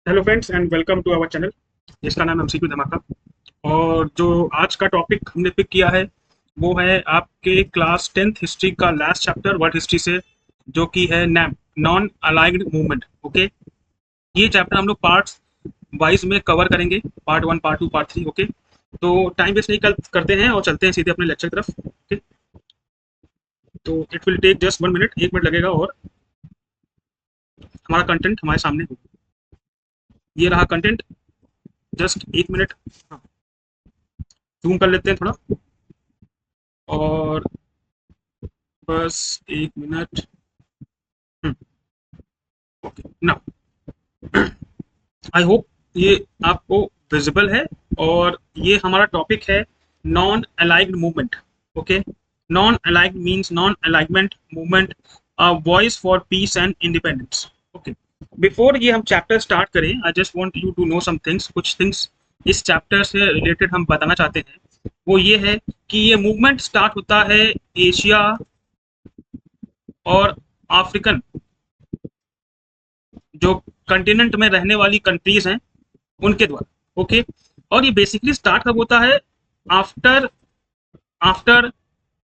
Hello friends and welcome to our channel जिसका नाम है एमसीक्यू धमाका। और जो आज का टॉपिक हमने पिक किया है वो है आपके क्लास 10th हिस्ट्री का लास्ट चैप्टर वर्ल्ड हिस्ट्री से, जो कि है NAM non aligned movement. Okay, ये चैप्टर हम लोग पार्ट्स वाइज में कवर करेंगे, पार्ट 1, पार्ट 2, पार्ट 3। ओके, तो टाइम वेस्ट नहीं करते हैं और चलते हैं सीधे अपने लेक्चर की तरफ। ओके, तो it will take just 1 minute, 1 minute लगेगा और हमारा कंटेंट हमारे सामने होगा। ये रहा कंटेंट, जस्ट 1 मिनट। हाँ, जूम कर लेते हैं थोड़ा और बस 1 minute. Okay, now I hope ये आपको विजिबल है। और ये हमारा टॉपिक है non aligned movement. Okay, non aligned means non alignment movement, voice for peace and independence. Okay, before ये हम चैप्टर स्टार्ट करें, आई just want you to know some things. कुछ थिंग्स इस चैप्टर से रिलेटेड हम बताना चाहते हैं। वो ये है कि ये मूवमेंट स्टार्ट होता है एशिया और अफ्रीकन जो कंटिनेंट में रहने वाली कंट्रीज हैं उनके द्वारा। ओके, और ये बेसिकली स्टार्ट कब होता है? After after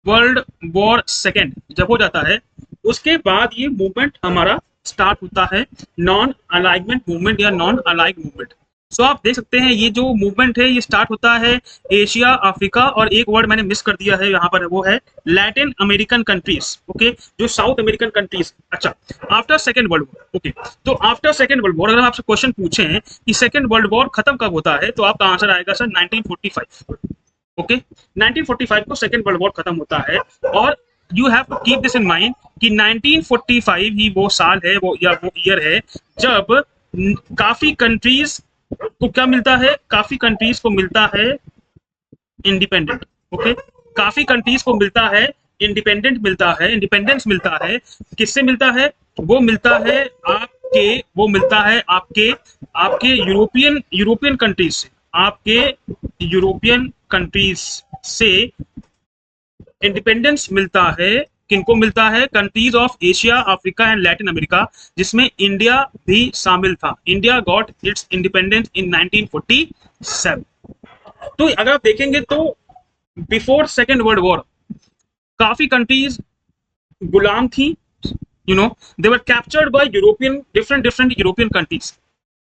world war second जब हो जाता है, उसके बाद ये मूवमेंट हमारा स्टार्ट होता है, नॉन अलाइगमेंट मूवमेंट या नॉन अलाइग मूवमेंट। सो आप देख सकते हैं ये जो मूवमेंट है ये स्टार्ट होता है एशिया, अफ्रीका, और एक वर्ड मैंने मिस कर दिया है यहाँ पर, वो है लैटिन अमेरिकन कंट्रीज। ओके, जो साउथ अमेरिकन कंट्रीज। अच्छा, after second world war. Okay, तो आफ्टर सेकेंड वर्ल्ड वॉर अगर आपसे क्वेश्चन पूछे कि सेकेंड वर्ल्ड वॉर खत्म कब होता है, तो आपका आंसर आएगा सर 1945। ओके, 1945 को सेकेंड वर्ल्ड वॉर खत्म होता है। और you have to keep this in mind कि 1945 ही वो साल है, वो या वो ईयर है जब काफी कंट्रीज को क्या मिलता है, काफी कंट्रीज को मिलता है इंडिपेंडेंट। ओके, काफी कंट्रीज को मिलता है इंडिपेंडेंट, मिलता है इंडिपेंडेंस, मिलता है किससे मिलता है? वो मिलता है आपके, वो मिलता है आपके आपके यूरोपियन यूरोपियन कंट्रीज से, आपके यूरोपियन कंट्रीज से इंडिपेंडेंस मिलता है। किनको मिलता है? Countries of Asia, Africa and Latin America, जिसमें इंडिया भी शामिल था। India got its independence in 1947। तो अगर आप देखेंगे तो बिफोर सेकेंड वर्ल्ड वॉर काफी कंट्रीज गुलाम थी, you know, they were captured by European, different different European countries.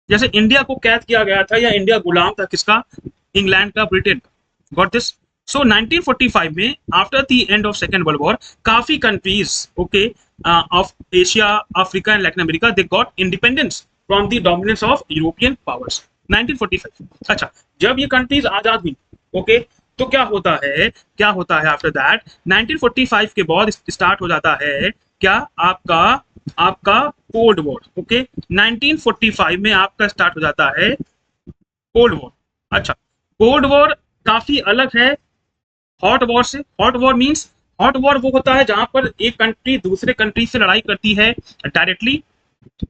जैसे इंडिया को कैद किया गया था, या इंडिया गुलाम था किसका? इंग्लैंड का, ब्रिटेन का। Got this? सो 1945 में after the end of second world war काफी countries, okay, of Asia, Africa and Latin America, they got independence from the dominance of European powers. 1945। अच्छा, जब ये कंट्रीज आजाद हुई, ओके, तो क्या होता है, क्या होता है आफ्टर दैट? 1945 के बाद स्टार्ट हो जाता है क्या? आपका आपका कोल्ड वॉर। ओके, 1945 में आपका स्टार्ट हो जाता है कोल्ड वॉर। अच्छा, कोल्ड वॉर काफी अलग है हॉट वॉर से। Hot war means, hot war वो होता है जहां पर एक कंट्री दूसरे कंट्री से लड़ाई करती है डायरेक्टली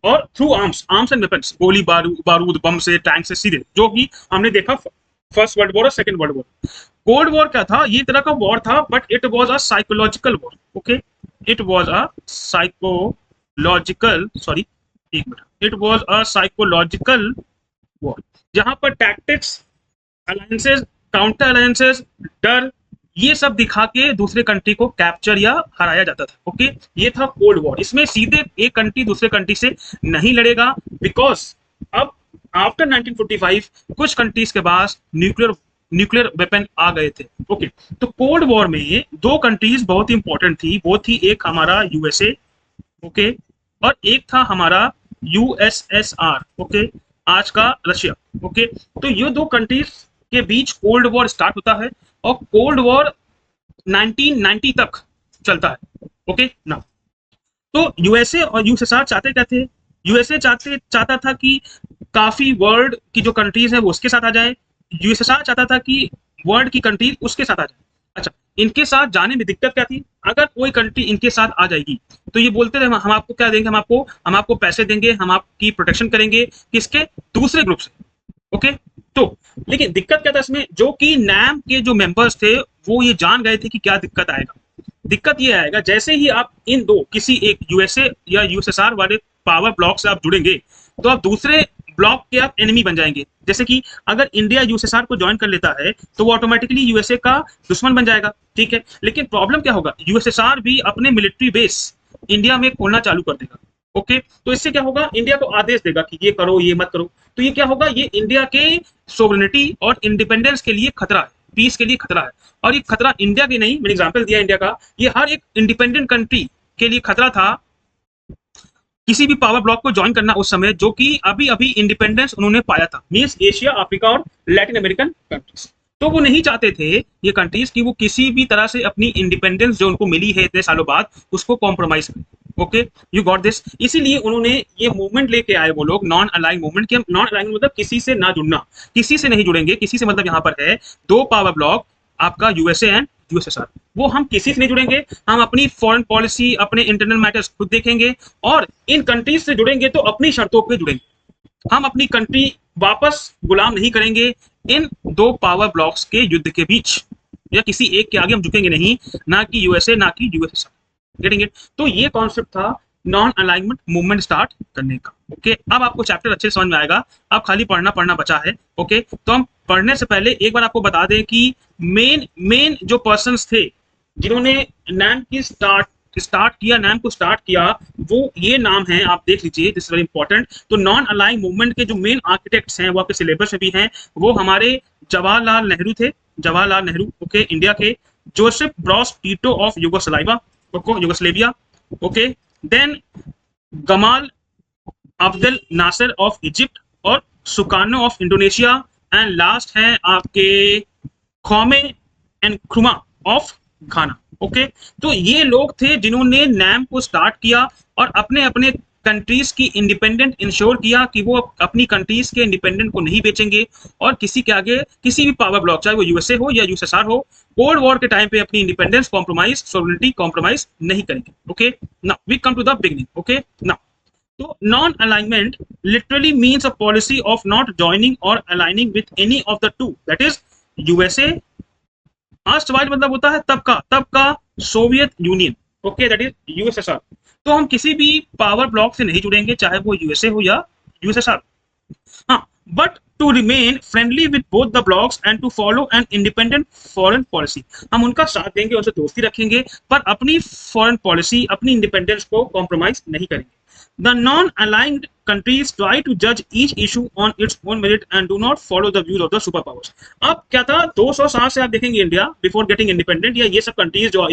और through arms, arms and weapons, गोली बारूद बम से, टैंक से, सीधे, जो कि हमने देखा फर्स्ट वर्ल्ड वॉर और second world war. Cold war क्या था? ये तरह का वॉर था, but it was a psychological war. Okay, it was a psychological, sorry, एक minute, it was a psychological war, जहां पर टैक्टिक्स, अलायंसेस, काउंटर अलायंसेस, डर, ये सब दिखा के दूसरे कंट्री को कैप्चर या हराया जाता था। ओके, ये था कोल्ड वॉर। इसमें सीधे एक कंट्री दूसरे कंट्री से नहीं लड़ेगा, बिकॉज अब आफ्टर 1945 कुछ कंट्रीज के पास न्यूक्लियर न्यूक्लियर वेपन आ गए थे। ओके, तो कोल्ड वॉर में दो कंट्रीज बहुत ही इंपॉर्टेंट थी। वो थी, एक हमारा यूएसए, ओके, और एक था हमारा यूएसएसआर, ओके, आज का रशिया। ओके, तो ये दो कंट्रीज के बीच कोल्ड वॉर स्टार्ट होता है और कोल्ड वॉर 1990 तक चलता है। ओके ना, तो यूएसए और यूएसएसआर चाहते क्या थे? यूएसए चाहता था कि काफी वर्ल्ड की जो कंट्रीज है वो उसके साथ आ जाए। यूएसएसआर चाहता था कि वर्ल्ड की कंट्रीज उसके साथ आ जाए। अच्छा, इनके साथ जाने में दिक्कत क्या थी? अगर कोई कंट्री इनके साथ आ जाएगी तो ये बोलते थे हम आपको क्या देंगे, हम आपको पैसे देंगे, हम आपकी प्रोटेक्शन करेंगे, किसके? दूसरे ग्रुप से। ओके, तो लेकिन दिक्कत क्या था इसमें? जो कि नैम के जो मेंबर्स थे वो ये जान गए थे कि क्या दिक्कत आएगा। दिक्कत ये आएगा जैसे ही आप इन दो किसी एक यूएसए या यूएसएसआर वाले पावर ब्लॉक से आप जुड़ेंगे, तो आप दूसरे ब्लॉक के आप एनिमी बन जाएंगे। जैसे कि अगर इंडिया यूएसएसआर को ज्वाइन कर लेता है तो वो ऑटोमेटिकली यूएसए का दुश्मन बन जाएगा, ठीक है। लेकिन प्रॉब्लम क्या होगा, यूएसएसआर भी अपने मिलिट्री बेस इंडिया में खोलना चालू कर देगा, ओके। तो इससे क्या होगा, इंडिया को आदेश देगा कि ये करो ये मत करो। तो ये क्या होगा, ये इंडिया के सोवरेनिटी और इंडिपेंडेंस के लिए खतरा है, पीस के लिए खतरा है। और ये खतरा इंडिया की नहीं, मैंने एग्जांपल दिया इंडिया का, ये हर एक इंडिपेंडेंट कंट्री के लिए खतरा था किसी भी पावर ब्लॉक को ज्वाइन करना उस समय, जो कि अभी अभी इंडिपेंडेंस उन्होंने पाया था, मींस एशिया, अफ्रीका और लैटिन अमेरिकन कंट्रीज। तो वो नहीं चाहते थे ये कंट्रीज कि वो किसी भी तरह से अपनी इंडिपेंडेंस जो उनको मिली है इतने सालों बाद उसको कॉम्प्रोमाइज करें, ओके, यू गॉट दिस। इसीलिए उन्होंने ये मूवमेंट लेके आए वो लोग, नॉन अलाइंग मूवमेंट। कि नॉन अलाइंग मतलब किसी से ना जुड़ना, किसी से नहीं जुड़ेंगे। किसी से मतलब यहाँ पर है दो पावर ब्लॉक, आपका यूएसए एंड यूएसएसआर, वो हम किसी से नहीं जुड़ेंगे। हम अपनी फॉरेन पॉलिसी, अपने इंटरनल मैटर्स खुद देखेंगे, और इन कंट्रीज से जुड़ेंगे तो अपनी शर्तों पे जुड़ेंगे। हम अपनी कंट्री वापस गुलाम नहीं करेंगे इन दो पावर ब्लॉक्स के युद्ध के बीच, या किसी एक के आगे हम झुकेंगे नहीं, ना कि यूएसए ना कि यूएसएसआर। Getting it? तो ये कॉन्सेप्ट था नॉन अलाइनमेंट मूवमेंट स्टार्ट करने का, ओके। अब आपको चैप्टर अच्छे से समझ में आएगा, अब खाली पढ़ना बचा है, ओके। तो हम पढ़ने से पहले एक बार आपको बता दें कि मेन जो पर्सन्स थे जिन्होंने नैम की नैम को स्टार्ट किया, वो ये नाम है, आप देख लीजिए, दिस इज वेरी इंपॉर्टेंट। तो नॉन अलाइंग मूवमेंट के जो मेन आर्किटेक्ट्स हैं वो आपके सिलेबस में भी हैं, वो हमारे जवाहरलाल नेहरू थे, जवाहरलाल नेहरू, ओके, इंडिया के। Joseph Broz Tito of Yugoslavia, okay. Then Gamal Abdel Nasser of Egypt और Sukarno of Indonesia, and last है आपके Kwame Nkrumah of Ghana, okay. तो ये लोग थे जिन्होंने नैम को स्टार्ट किया और अपने अपने कंट्रीज की इंडिपेंडेंट इंश्योर किया कि वो अपनी कंट्रीज के इंडिपेंडेंट को नहीं बेचेंगे और किसी के आगे, किसी भी पावर ब्लॉक, चाहे वो यूएसए हो या यूएसएसआर हो, कोल्ड वॉर के टाइम पे अपनी इंडिपेंडेंस कॉम्प्रोमाइज, सोवरेनिटी कॉम्प्रोमाइज नहीं करेंगे, okay. Now we come to the beginning, okay. Now तो non alignment literally means a policy of not joining or aligning with any of the two, that is USA. Erstwhile मतलब होता है तब का Soviet Union, okay, that is USSR. तो हम किसी भी पावर ब्लॉक से नहीं जुड़ेंगे, चाहे वो यूएसए हो या यूएसएसआर, हाँ, but to remain friendly with both the blocs and to follow an independent foreign policy. हम उनका साथ देंगे, उनसे दोस्ती रखेंगे, पर अपनी फॉरेन पॉलिसी, अपनी इंडिपेंडेंस को कॉम्प्रोमाइज नहीं करेंगे। The non-aligned countries try to judge each issue on its own merit and do not follow the views of the superpowers. अब क्या था, 200 साल से आप देखेंगे इंडिया बिफोर गेटिंग इंडिपेंडेंट, या ये सब कंट्रीज जो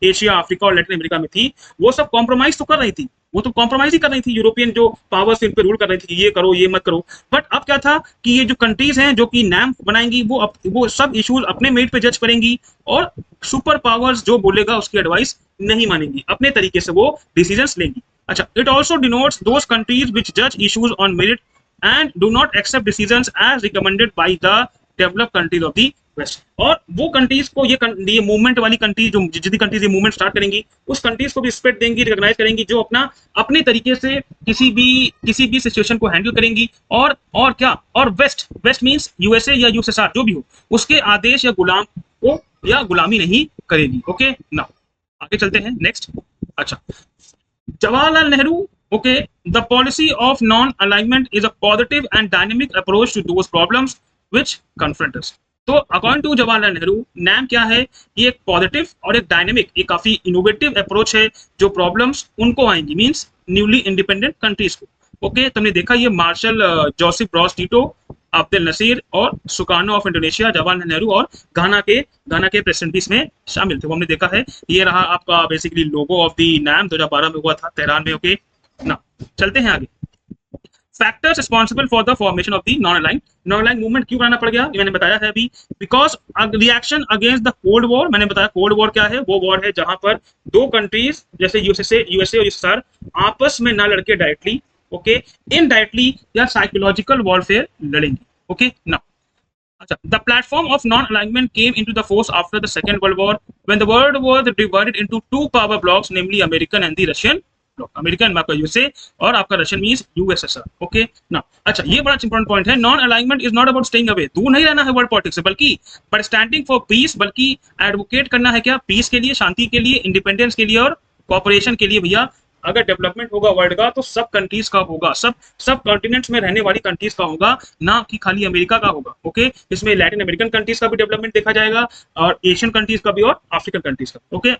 एशिया, अफ्रीका और लैटिन अमेरिका में थी, वो सब कॉम्प्रोमाइज तो कर रही थी, वो तो कॉम्प्रोमाइज ही कर रही थी। यूरोपियन जो पावर्स इन पे रूल कर रही थी, ये करो ये मत करो। बट अब क्या था कि ये जो कंट्रीज हैं जो कि नैम बनाएंगी, वो सब इश्यूज अपने मेरिट पे जज करेंगी, और सुपर पावर्स जो बोलेगा उसकी एडवाइस नहीं मानेंगी, अपने तरीके से वो डिसीजंस लेंगी। अच्छा, it also denotes those countries which judge issues on merit and do not accept decisions as recommended by the developed countries of the West. और वो कंट्रीज को ये मूवमेंट वाली कंट्रीज, जो जितनी कंट्रीज ये मूवमेंट स्टार्ट करेंगी, उस कंट्रीज को भी रिस्पेक्ट देंगी, रिकॉग्नाइज करेंगी, जो अपने तरीके से किसी भी सिचुएशन को हैंडल करेंगी। और क्या, और वेस्ट मींस यूएसए या यूएसएसआर जो भी हो, उसके आदेश या गुलाम को या गुलामी नहीं करेगी, ओके। नाउ आगे चलते हैं, नेक्स्ट। अच्छा, Jawaharlal Nehru, okay, the policy of non-alignment is a positive and dynamic approach to those problems which confront us. तो according to Jawaharlal Nehru, NAM क्या है, ये एक पॉजिटिव और एक डायनेमिक, एक काफी इनोवेटिव अप्रोच है जो प्रॉब्लम्स उनको आएंगी, मींस न्यूली इंडिपेंडेंट कंट्रीज को, ओके। तुमने देखा ये Marshal Joseph Broz Tito, Abdel Nasser और Sukarno of Indonesia, Jawaharlal Nehru और घाना के प्रेसिडेंट भी इसमें शामिल थे, वो हमने देखा है। ये रहा आपका basically logo of the NAM, 2012 में हुआ था तेहरान में, ओके ना। चलते हैं आगे। Factors responsible for the formation of the non aligned movement क्यों बनाना पड़ गया, ये मैंने बताया है अभी। Because reaction against the cold war, मैंने बताया कोल्ड वॉर क्या है, वो वॉर है जहां पर दो कंट्रीज जैसे यूएसए और यूएसएसआर आपस में ना लड़के डायरेक्टली, ओके, इनडायरेक्टली या साइकोलॉजिकल वॉरफेयर लड़ेंगे, ओके ना। अच्छा, the platform of non-alignment came into the force after the Second World War, when the world was divided into two power blocks, namely American and the Russian block. American आपका USA और आपका Russian means USSR, okay ना। अच्छा, ये बड़ा important point है, non alignment is not about staying away, दूर नहीं रहना है वर्ल्ड पॉलिटिक्स से, बल्कि बट स्टैंडिंग फॉर पीस, बल्कि एडवोकेट करना है क्या, पीस के लिए, शांति के लिए, इंडिपेंडेंस के लिए और कॉपरेशन के लिए भैया, अगर डेवलपमेंट होगा वर्ल्ड का तो सब कंट्रीज का होगा, सब कॉन्टिनेंट्स में रहने वाली कंट्रीज का होगा, ना कि खाली अमेरिका का होगा। ओके, इसमें लैटिन अमेरिकन कंट्रीज का भी डेवलपमेंट देखा जाएगा और एशियन कंट्रीज का भी और अफ्रीकन कंट्रीज का। ओके,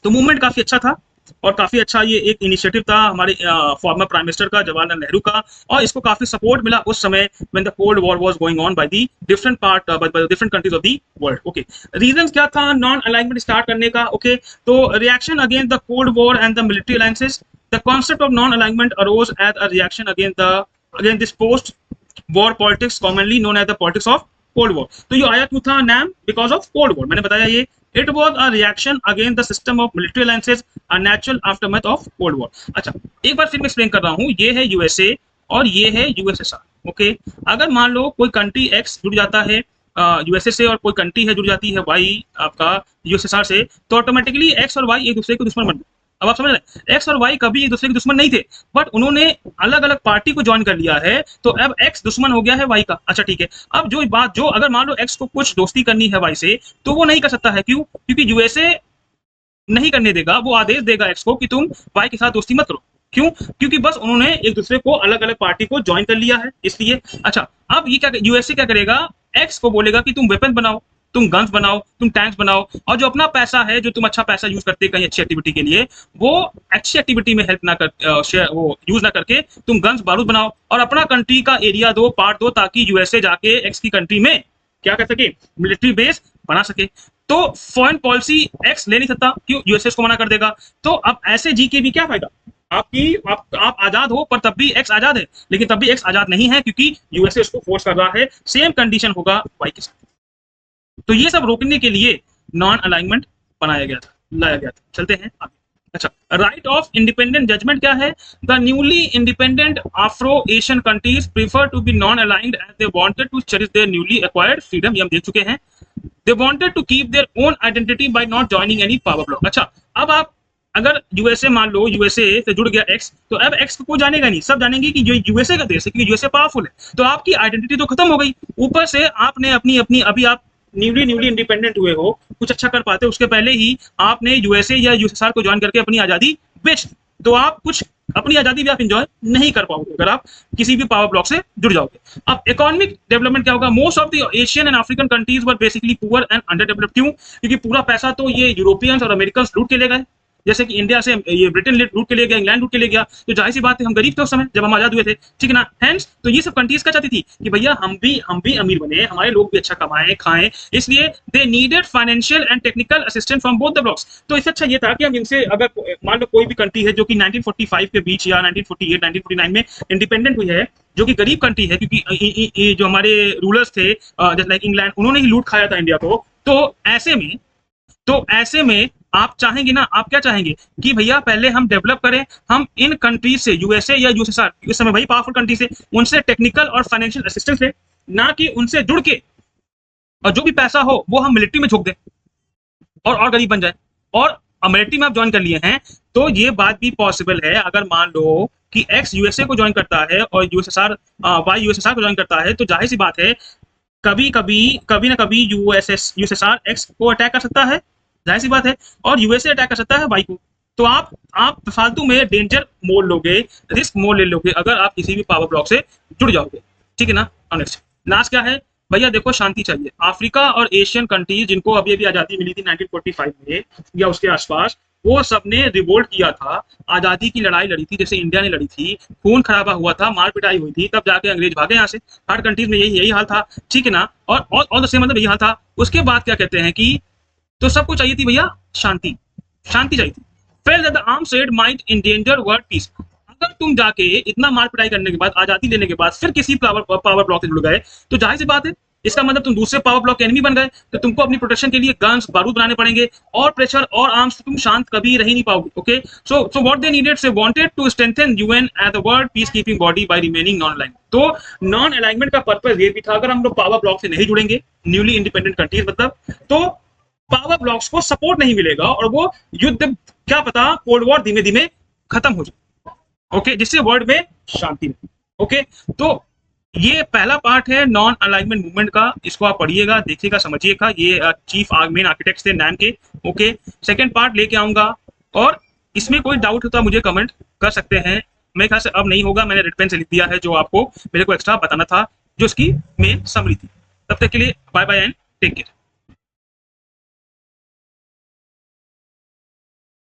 तो मूवमेंट काफी अच्छा था और काफी अच्छा ये एक इनिशिएटिव था हमारे फॉर्मर प्राइम मिनिस्टर का जवाहरलाल नेहरू का, और इसको काफी सपोर्ट मिला उस समय when the cold war was going on by the different part by the different countries of the world. Okay, reasons क्या था नॉन अलाइनमेंट स्टार्ट करने का? ओके, तो reaction against the cold war and the military alliances, the concept of non alignment arose as a reaction against this post war politics commonly known as the politics of cold war. तो ये आया क्यों था नाम? Because of cold war. मैंने बताया ये it was a reaction against the system of military alliances, a natural aftermath of cold war. अच्छा, एक बार फिर मैं एक्सप्लेन कर रहा हूँ, ये है यूएसए और ये है यूएसएसआर। ओके, अगर मान लो कोई कंट्री एक्स जुड़ जाता है यूएसए से और कोई कंट्री है जुड़ जाती है वाई आपका यूएसएसआर से, तो ऑटोमेटिकली एक्स और वाई एक दूसरे के दुश्मन बन गए। अब आप समझ रहे हैं, एक्स और वाई कभी एक दूसरे के दुश्मन नहीं थे, बट उन्होंने अलग अलग पार्टी को ज्वाइन कर लिया है, तो अब एक्स दुश्मन हो गया है वाई का। अच्छा ठीक है, अब जो अगर मान लो एक्स को कुछ दोस्ती करनी है वाई से, तो वो नहीं कर सकता है। क्यों? क्योंकि यूएसए नहीं करने देगा, वो आदेश देगा एक्स को कि तुम वाई के साथ दोस्ती मत करो। क्यों? क्योंकि बस उन्होंने एक दूसरे को अलग अलग पार्टी को ज्वाइन कर लिया है, इसलिए। अच्छा, अब ये क्या यूएसए क्या करेगा? एक्स को बोलेगा कि तुम वेपन बनाओ, तुम गन्स बनाओ, तुम टैंक्स बनाओ, और जो अपना पैसा है, जो तुम अच्छा पैसा यूज करते कहीं अच्छी एक्टिविटी के लिए, वो अच्छी एक्टिविटी में हेल्प ना कर वो यूज ना करके तुम गन्स बारूद बनाओ और अपना कंट्री का एरिया दो, पार्ट दो, ताकि यूएसए जाके एक्स की कंट्री में क्या कर सके? मिलिट्री बेस बना सके। तो फॉरेन पॉलिसी एक्स ले नहीं सकता, क्यों? यूएसए को मना कर देगा। तो अब ऐसे जी के भी क्या फायदा? आप आजाद हो, पर तब भी एक्स आजाद है, लेकिन तब भी एक्स आजाद नहीं है क्योंकि यूएसए उसको फोर्स कर रहा है। सेम कंडीशन होगा वाई के साथ। तो ये सब रोकने के लिए नॉन अलाइनमेंट बनाया गया था, लाया गया था। चलते हैं आगे। अच्छा, राइट ऑफ इंडिपेंडेंट जजमेंट क्या है? The newly independent Afro Asian countries prefer to be non aligned as they wanted to cherish their newly acquired freedom. ये हम देख चुके हैं। They wanted to keep their own identity by not joining any power bloc. अच्छा, अब आप अगर USA मान लो यूएसए से जुड़ गया एक्स, तो अब एक्स को कोई जानेगा नहीं, सब जानेंगे कि जो यूएसए का देश है, क्योंकि यूएसए पावरफुल है। तो आपकी आइडेंटिटी तो खत्म हो गई, ऊपर से आपने अपनी अपनी अभी आप न्यूली इंडिपेंडेंट हुए हो, कुछ अच्छा कर पाते उसके पहले ही आपने यूएसए या यूएसएसआर को ज्वाइन करके अपनी आजादी बेच, तो आप कुछ अपनी आजादी भी आप एंजॉय नहीं कर पाओगे अगर आप किसी भी पावर ब्लॉक से जुड़ जाओगे। अब इकोनॉमिक डेवलपमेंट क्या होगा? Most of the Asian and African countries were basically poor and under developed. क्यों? क्योंकि पूरा पैसा तो ये यूरोपियंस और अमेरिकन लूट के ले गए, जैसे कि इंडिया से ये ब्रिटेन लूट के ले गया, इंग्लैंड लूट के ले गया, तो जाहिर सी बात है हम गरीब थे उस समय जब हम आजाद हुए थे, ठीक है ना। हेंस तो ये सब कंट्रीज क्या चाहती थी कि भैया हम भी अमीर बने, हमारे लोग भी अच्छा कमाएं खाएं, इसलिए they needed financial and technical assistance from both the blocks. तो इससे अच्छा ये था कि हम इनसे, अगर मान लो कोई भी कंट्री है जो कि 1945 के बीच या 1948 1949 में इंडिपेंडेंट हुई है, जो कि गरीब कंट्री है, क्योंकि जो हमारे रूलर्स थे जैसे लाइक इंग्लैंड, उन्होंने ही लूट खाया था इंडिया को। तो ऐसे में आप चाहेंगे ना, आप क्या चाहेंगे कि भैया पहले हम डेवलप करें, हम इन कंट्रीज से, यूएसए या यूएसएसआर, इस समय भाई पावरफुल कंट्री से, उनसे टेक्निकल और फाइनेंशियल असिस्टेंस ले, ना कि उनसे जुड़ के और जो भी पैसा हो वो हम मिलिट्री में झोंक दें और गरीब बन जाए। और मिलिट्री में आप ज्वाइन कर लिए हैं, तो ये बात भी पॉसिबल है। अगर मान लो कि एक्स यूएसए को ज्वाइन करता है और वाई यूएसएसआर को ज्वाइन करता है, तो जाहिर सी बात है कभी ना कभी यूएसएसआर एक्स को अटैक कर सकता है, जाहिर सी बात है, और यूएसए अटैक कर सकता है वाई को। तो आप फालतू में डेंजर मोल लोगे, रिस्क मोल ले लोगे अगर आप किसी भी पावर ब्लॉक से जुड़ जाओगे, ठीक है ना। नेक्स्ट लास्ट क्या है भैया? देखो, शांति चाहिए। अफ्रीका और एशियन कंट्रीज जिनको अभी आजादी मिली थी 1945 में या उसके आसपास, वो सबने रिवोल्ट किया था, आजादी की लड़ाई लड़ी थी, जैसे इंडिया ने लड़ी थी, खून खराबा हुआ था, मार पिटाई हुई थी, तब जाके अंग्रेज भागे यहाँ से। हर कंट्रीज में यही हाल था, ठीक है ना। और द सेम मतलब यही हाल था। उसके बाद क्या कहते हैं कि तो सबको चाहिए थी भैया शांति चाहिए थी। Felt that the arms trade might endanger world peace. अगर तुम जाके इतना मार पिटाई करने के बाद, आजादी लेने के बाद फिर किसी पावर ब्लॉक से जुड़ गए, तो जाहिर सी बात है इसका मतलब तुम दूसरे पावर ब्लॉक के एनिमी बन गए, तो तुमको अपनी प्रोटेक्शन के लिए गन्स बारूद बनाने पड़ेंगे, और प्रेशर और आर्म्स तुम शांत कभी रह नहीं पाओगे। Okay, so what they needed, they wanted to strengthen UN as the world peacekeeping body by remaining non aligned. तो नॉन अलाइनमेंट का पर्पस ये भी था, अगर हम लोग पावर ब्लॉक से नहीं जुड़ेंगे, न्यूली इंडिपेंडेंट कंट्रीज मतलब, तो पावर ब्लॉक्स को सपोर्ट नहीं मिलेगा और वो युद्ध, क्या पता कोल्ड वॉर धीमे धीमे खत्म हो जाए। ओके, जिससे वर्ल्ड में शांति रहे। ओके, तो ये पहला पार्ट है नॉन अलाइनमेंट मूवमेंट का, इसको आप पढ़िएगा, देखिएगा, समझिएगा। ये चीफ मेन आर्किटेक्ट थे नैम के। ओके, सेकंड पार्ट लेके आऊंगा, और इसमें कोई डाउट होता मुझे कमेंट कर सकते हैं। मेरे ख्याल से अब नहीं होगा, मैंने रेड पेन से लिख दिया है जो आपको मेरे को एक्स्ट्रा बताना था, जो इसकी मेन समरी थी। तब तक के लिए bye bye and take care.